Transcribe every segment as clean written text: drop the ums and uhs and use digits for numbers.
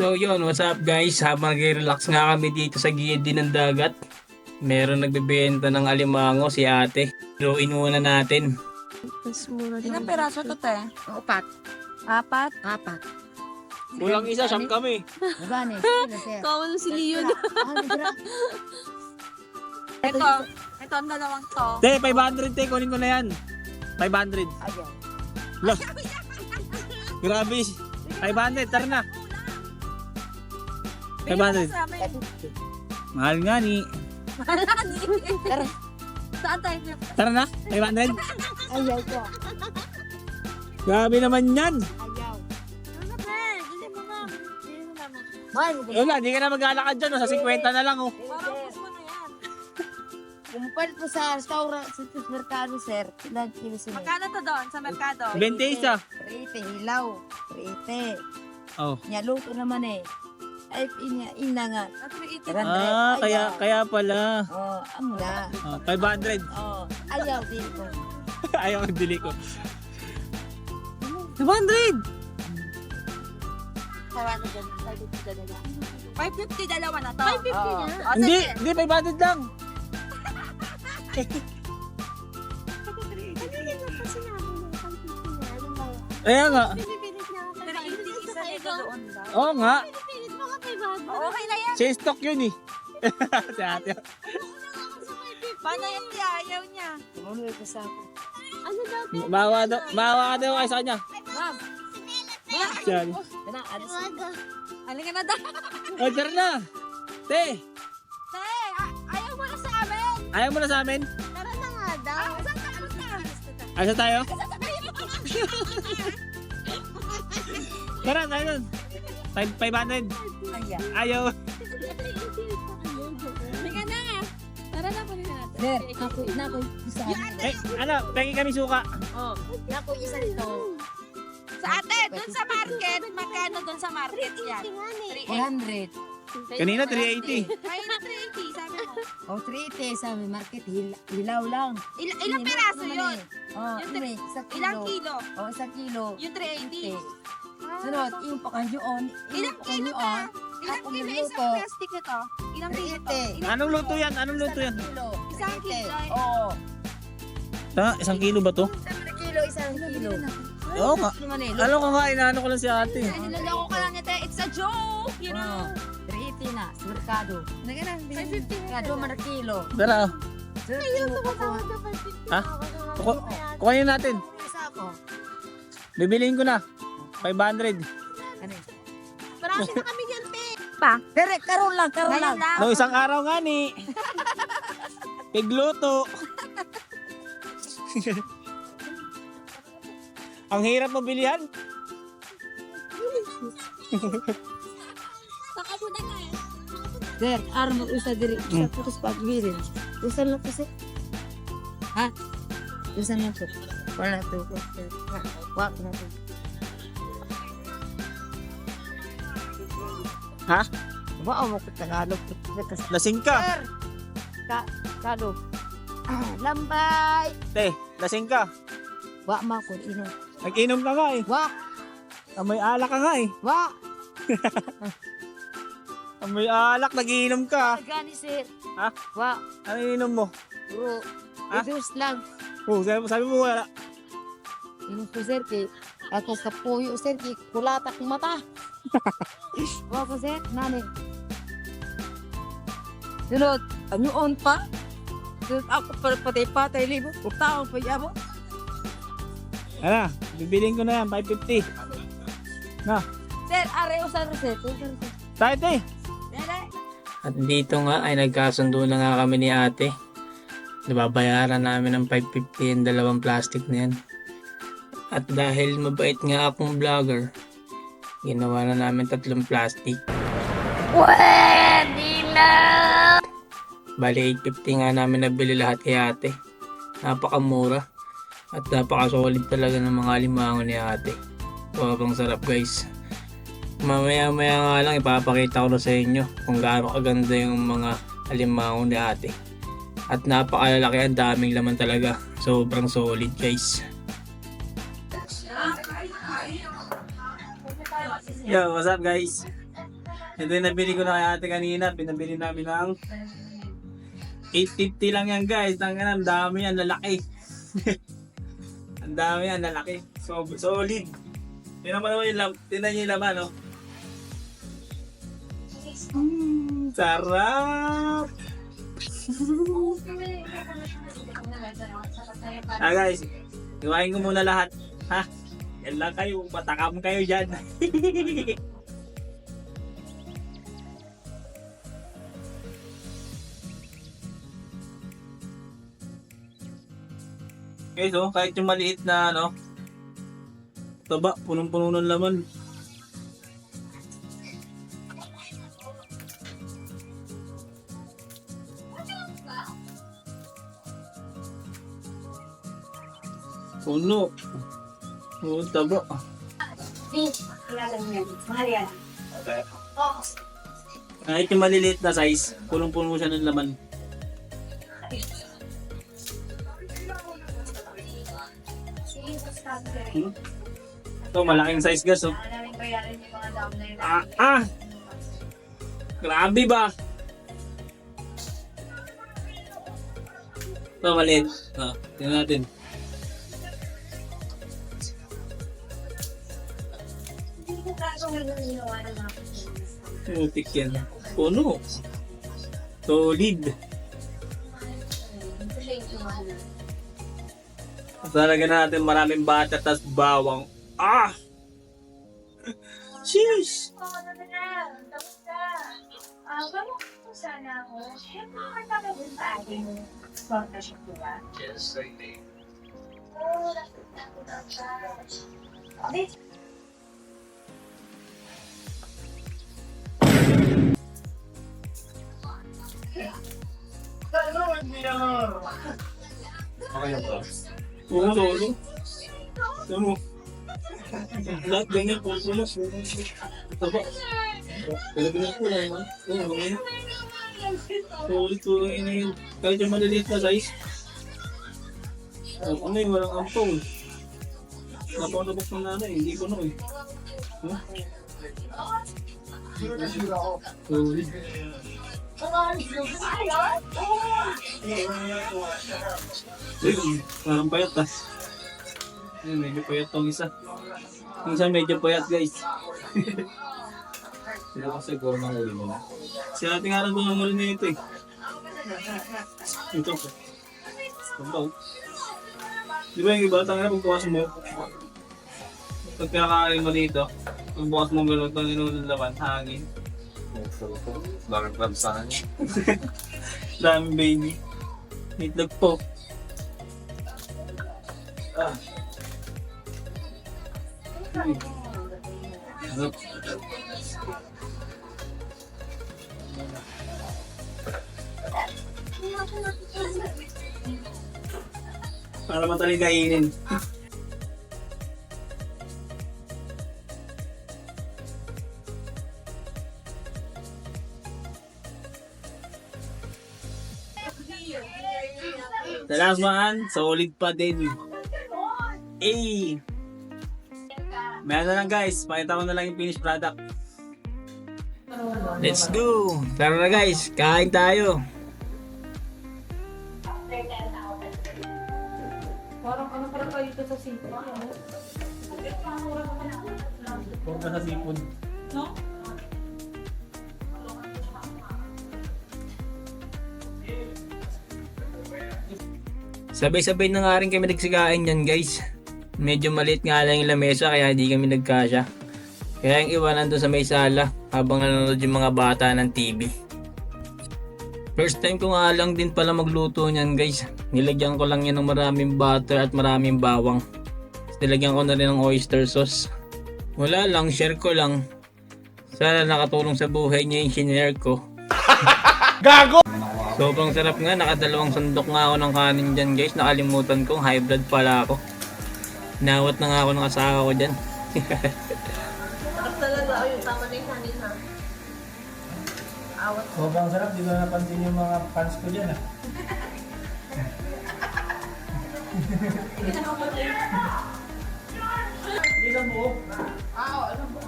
So yun, what's up guys? Habang nag-relax nga kami dito sa gilid din ng dagat, meron nagbebenta ng alimango, si ate. Luin muna natin. Mas mura din. Ilang peraso to, te? Apat. Apat? Apat. Kulang isa, siyam kami. Gani. Kawan si Leon. Ito ang dalawang to. Te, 500 te, kunin ko na yan. 500. Ayaw. Look. Grabe. 500, tara na. 500. Mahal nga ni. Tara. Saan tayo? Tara na, 500. Ayaw ko. Grabe naman yan. Ayaw. Ano ba? Bili mo na. Bili mo naman. Man, Wala, di ka na maglalakad dyan. Sa 50 na lang. Oh. Parang gusto mo na yan. kumpal po sa restaurant sa merkado, sir. Ilan kilo sila? Magkano to doon sa merkado? 20 isa. Prete, hilaw. Prete. Oh. Nyaluto naman eh. Ay, ina nga. At 380. Tara. Ah, kaya pala. Oh, amo na. Oh, 500. Oh, ayaw din ko. Ayaw ang dili ko. 200! 550 dalawa na to. 550 Oo. na? Hindi, 500 lang. Kaya nga. 380 isa nito doon daw. Oo nga. Okay na yan. Si stock yun eh. Si ate. Paano yan niya? Ayaw niya. Tumuloy ko sa ako. Maawa ka daw kayo sa kanya. Ma'am, Siyan. kana, alis. Halika na daw. O, tara na. Te, Te, ayaw mo na sa amin. ayaw mo na sa amin? Tara na nga daw. Saan ka na? Asa tayo? Tara, tayo nun. 500. Ayaw. Ayaw. Halika na. Tara na po natin. Sir, ako isa. Eh, ano, pengi kami suka. Oh, ako isa nito. Sa ate, dun sa market, magkano dun sa market yan? 400. Kanina, 380. Ay, na 380, sabi mo. Oh, 380 sa market, hilaw lang. Ilang peraso yun? Oh, Yung may isa kilo. Ilang kilo? Oh, 1 kilo. Yung 380. Sunod, yung pakanyoon. Ilang kilo ka? Ilang Ako kilo nagluto. isang plastic nito? Ilang kilo to? 380. Anong luto yan? Anong luto yan? Isang kilo. Oo. Isang kilo ba to? 1 kilo, 1 kilo. Oo nga. Naman eh. Ano ko nga, inaano ko lang si ate. Ay, niloloko ka lang nito. It's a joke, you know. 380 na, sa merkado. Halika na. 550 Merkado, 1 kilo. Tara. Sir, ayaw ko Ha? Kukunin natin. Isa ako. Bibiliin ko na. 500. Ano? Marami na kami yan, te. Pero, karon lang, karon lang. Ngayon lang. No, isang araw nga ni. Pigluto. Ang hirap mabilihan. Saka mo na nga eh. Sir, araw mag-usa diri. Isa po sa pagbirin. Usa lang po, sir. Ha? Usa lang po. Wala to. Wak na to. Ha? Wow, mo ko Tagalog. Sir, Lasing ka. Tagalog. Lambay. Te, lasing ka. Wak ma ko ino. Nag-inom ka nga eh. Wak. Amoy alak ka nga eh. Wak. Amoy alak, nag-iinom ka. Gani, sir. Ha? Wak. Ano ininom mo? Bro. Ha? Reduce lang. Oh, sabi mo wala. Ino po, sir, kay ako kapuyo, sir, kay kulatak ng mata. Wak ko, sir. Nani. Sunod, ano on pa? Sunod, ako patay-patay libo. Taong pa yabo. Ano, bibiliin ko na yan, 550. Na, Sir, areo sa reset. tayo te. Dere. At dito nga ay nagkasundo na nga kami ni ate. Nababayaran namin ng 550 yung dalawang plastic na yan. At dahil mabait nga akong vlogger, ginawa na namin 3 plastic. Pwede na! Bali 850 nga namin nabili lahat kay ate. Napakamura. At napaka-solid talaga ng mga alimango ni ate. Sobrang sarap guys. Mamaya nga lang ipapakita ko na sa inyo kung gaano kaganda yung mga alimango ni ate. At napakalalaki, ang daming laman talaga. Sobrang solid guys. Yo, what's up guys? Ito yung nabili ko na kay ate kanina. Pinabili namin ng 850 lang yan guys. Ang dami yan, lalaki. Ang dami yan, lalaki. So, solid. Tingnan mo naman yung tingnan nyo yung laman, no? Sarap! Guys, iwain ko muna lahat. Ha? Yan lang kayo, patakam kayo dyan. Guys, oh, kahit yung maliit na ano, taba, punong-puno ng laman. Puno. Oo, taba. Kahit yung maliliit na size, punong-puno siya ng laman. Ito, malaking size gas, oh. Grabe ba? Ito, maliit. Tingnan natin. Mutik yan. Puno. Solid. Talaga natin maraming bata tas bawang. Cheers! Sana ako. Siyempre, makatapagod sa akin. Sponsorship, diba? Yes, I think. Oo, nakatapagod ako. Okay na ba? Oo, solo. Tignan mo. Lahat ganyan, puno. Ito ba? Pero pinag-po na yun. Oo, ganyan. Solid po yung inayin. Kahit yung maliliit na size. Ano yun, walang ampaw. Napakalabok ng nanay, hindi ko na eh. Solid. Parang payat ah. Medyo payat tong isa. Yung isa medyo payat guys. Sino kasi siguro ng uli mo na? Si ate nga rin ang muli na ito eh. Ito. Ito. Di ba yung iba? Tangina pagbukas mo. Pag pinakain mo dito. Pagbukas mo gano'n ito ninunulaman. Hangin. Bakit lang sa kanya? Daming baby. Itlog po. Ano? Para mataling kainin. The last one, solid pa din. Meron na lang guys, pakita ko na lang yung finished product. Let's go! Tara na guys, kain tayo. Parang kayo ito sa sipon. Huwag ka sa sipon. No? Sabay-sabay na nga rin kami nagsikain yan guys. Medyo maliit nga lang yung lamesa kaya hindi kami nagkasya. Kaya yung iwan nandun sa may sala habang nanonood yung mga bata ng TV. First time ko nga lang din pala magluto niyan guys. Nilagyan ko lang yan ng maraming butter at maraming bawang. Nilagyan ko na rin ng oyster sauce. Wala lang, share ko lang. Sana nakatulong sa buhay niya yung shinare ko. Gago! Sobrang sarap nga, nakadalawang sandok nga ako ng kanin dyan guys. Nakalimutan kong high blood pala ako. Nawat na nga ako ng asawa ko dyan. Talaga yung tama na yung kanin ha. Awat. Sobrang sarap, di ko napansin yung mga fans ko dyan ah. Hindi lang buo. Alam mo.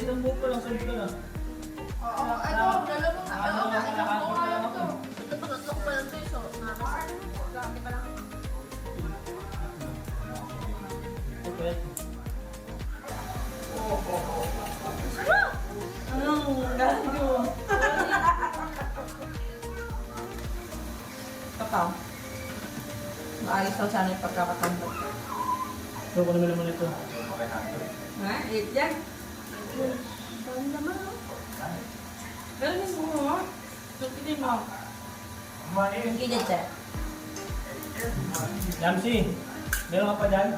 Isang buo pa lang, sabi ka na. Kapag. Maayos daw sana yung pagkakatanda. So, kung naman ito. Ha? Eat yan. Pero yung buho mo. Tupitin mo. Yung kinit eh. Jamsi, meron ka pa dyan?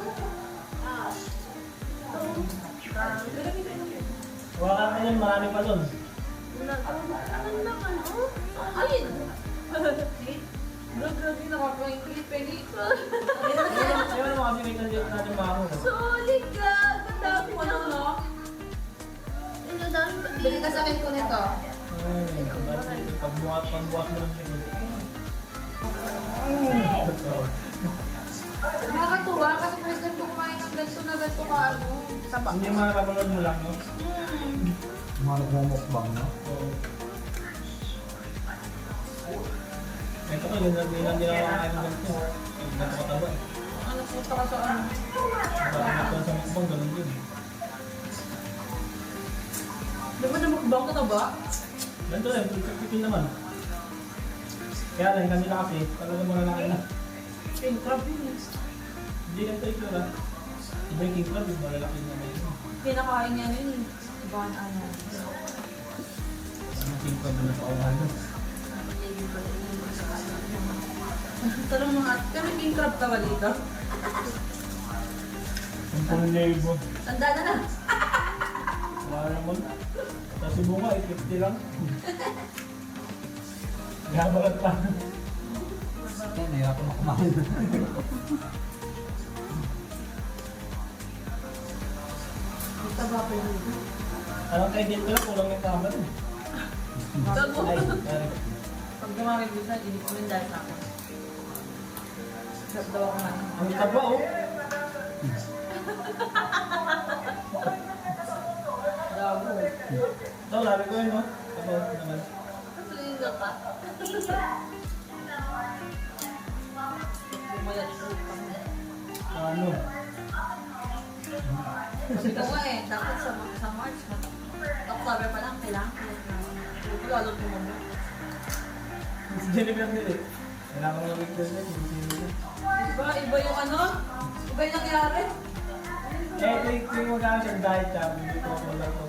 Huwag ka na yan, marami pa doon. Ayun. Grabe nakakaingit-ingit. Ayaw naman kasi may kandidat natin bago. Solid ka! Ganda mo no? Bili ka sa akin ko nito. Pagbuhat mo lang yun. Nakakatuwa kasi president ko kumain ng ganito na ganito ka ano. Taba. Hindi makakapanood mo lang, no? Mga nagmumukbang, no? Oo. Ito ko, yun lang din ako kakain ng ganito. Nagkakataba eh. Ano punta ka sa ano? Bakit ito sa mukbang, ganun din. Di ba na mukbang ka na ba? Ganito rin, pipin naman. Kaya lang, kanila kasi, talagang mga nakain na. King crab yun eh. Hindi ganito ito lang. Iba yung king crab, yung malalaki na may ito. Pinakain niya yun eh. Ibang ano. Ano king crab na napauhan doon? Talong mga at kami king crab ka ba dito? 10,000. Tanda na na. Wala naman. Sa Cebu nga, 50 lang. Gabalat pa. Yan, nahirapan ako kumain. Taba pa yun. Anong kayo dito lang, kulang yung tama rin. Bago. Ay, sorry. Pag gumamit dito, hindi ko rin dahil sa akin. Sarap daw ako man. Ang taba oh. Gago. Ito, labi ko yun, no? Taba naman. Saliga ka. Bumayat ko pa. Ano? Sabi ko nga eh, dapat sa March, October pa lang, kailangan ko na. Lalo tumamo. Si Jennifer nila eh. Kailangan ko lang ito na. Diba? Iba yung ano? Iba yung nangyari? Ito yung magkakaroon siya diet siya. Hindi ko ako lang ito.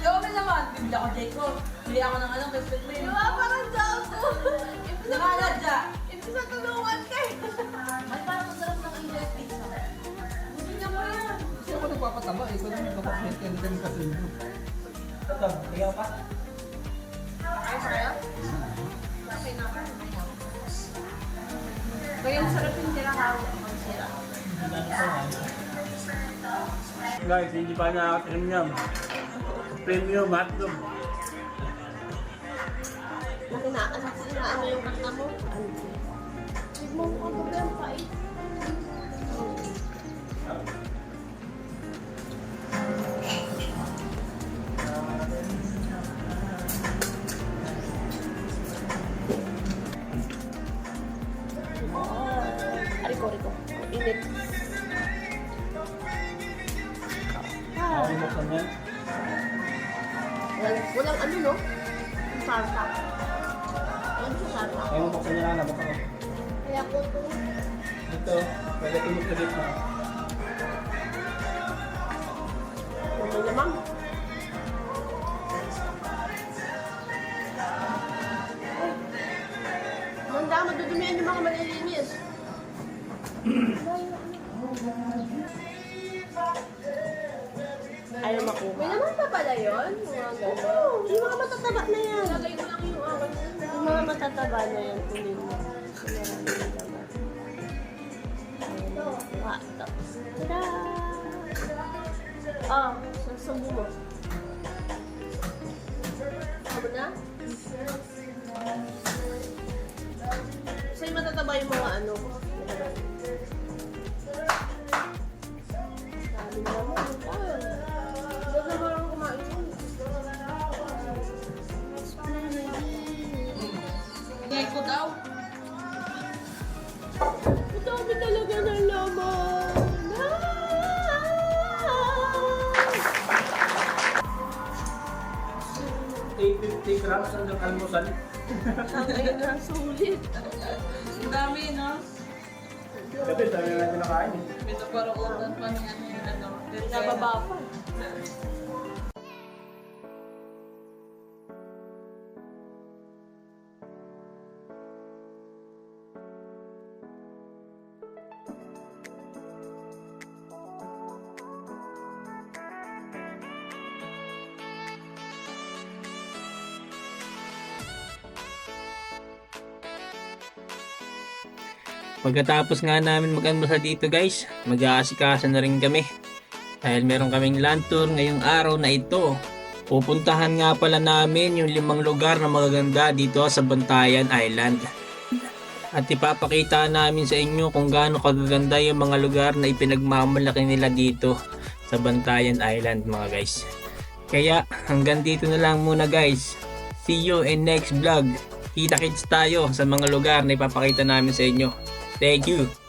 Yung amin naman, bibili ako Jayco. Bili ako ng ano, Crispy Cream. Diba? Parang Jayco. Nakalat siya. Hindi sa tulungan ka eh. Ay, parang masarap ng English pizza. Gusto niya mo yan. Kasi ako nagpapataba, ikaw na nagpapakita din kasi. Ito, ikaw pa. Ay, sarap? Okay na. Kaya yung sarap yung tinahawag ng sira. Guys, hindi pa nakakain niya. Premium hotdog. Inaano yung kanta mo? Huwag mo ang problema pa eh. Riko. Init. Ako yung buksan yan. Walang ano no? Yung sarsa. Walang sa sarsa. Ayaw mo buksan niya na, nabuksan ko. Kaya ko ito. Ito, pwede tulog sa gitna. Naman naman. Manda, madudumihan yung mga malilinis. Ayaw makuha. May naman pa pala yun? Oo, yung mga matataba na yan. Lagay ko lang yung awan. Yung mga matataba na yan, kunin mo. Maraming laman. Kuha ito. Tada! Ah, sasumbo mo. Ano na? Sa'yo matataba yung mga ano. Sabi naman. Huwag naman 850 grams hanggang almusal. Ang na, sulit. Ang dami, no? Gabi, dami na natin nakain. Ito parang ulan pa ng ano. Nababa pa. Pagkatapos nga namin mag-almusal dito guys, mag-aasikaso na rin kami. Dahil meron kaming land tour ngayong araw na ito. Pupuntahan nga pala namin yung 5 lugar na magaganda dito sa Bantayan Island. At ipapakita namin sa inyo kung gaano kagaganda yung mga lugar na ipinagmamalaki nila dito sa Bantayan Island mga guys. Kaya hanggang dito na lang muna guys. See you in next vlog. Kita-kits tayo sa mga lugar na ipapakita namin sa inyo. Thank you.